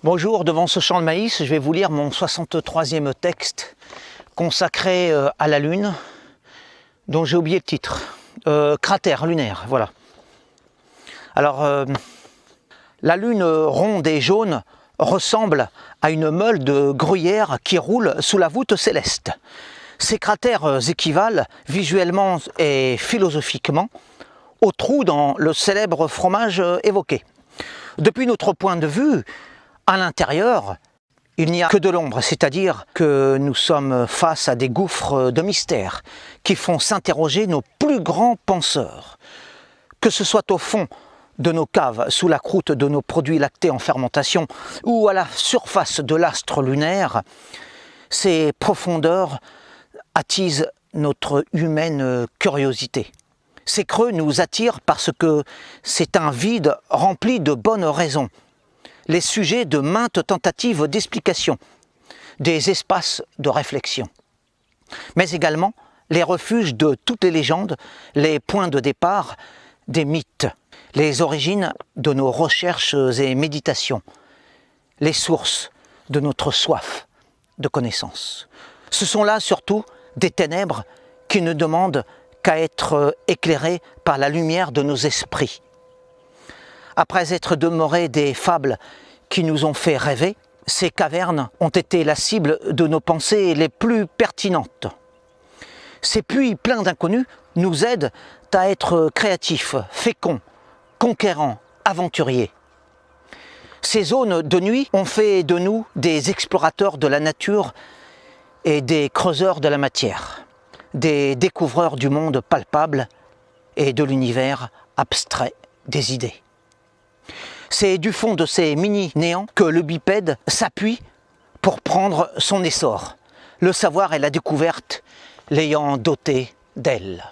Bonjour, devant ce champ de maïs, je vais vous lire mon 63e texte consacré à la Lune, dont j'ai oublié le titre. Cratère lunaire, voilà. Alors, la Lune ronde et jaune ressemble à une meule de gruyère qui roule sous la voûte céleste. Ces cratères équivalent visuellement et philosophiquement aux trous dans le célèbre fromage évoqué. Depuis notre point de vue, à l'intérieur, il n'y a que de l'ombre, c'est-à-dire que nous sommes face à des gouffres de mystère qui font s'interroger nos plus grands penseurs. Que ce soit au fond de nos caves, sous la croûte de nos produits lactés en fermentation ou à la surface de l'astre lunaire, ces profondeurs attisent notre humaine curiosité. Ces creux nous attirent parce que c'est un vide rempli de bonnes raisons, les sujets de maintes tentatives d'explication, des espaces de réflexion, mais également les refuges de toutes les légendes, les points de départ des mythes, les origines de nos recherches et méditations, les sources de notre soif de connaissance. Ce sont là surtout des ténèbres qui ne demandent qu'à être éclairées par la lumière de nos esprits. Après être demeurées des fables qui nous ont fait rêver, ces cavernes ont été la cible de nos pensées les plus pertinentes. Ces puits pleins d'inconnus nous aident à être créatifs, féconds, conquérants, aventuriers. Ces zones de nuit ont fait de nous des explorateurs de la nature et des creuseurs de la matière, des découvreurs du monde palpable et de l'univers abstrait des idées. C'est du fond de ces mini-néants que le bipède s'appuie pour prendre son essor, le savoir et la découverte l'ayant doté d'ailes.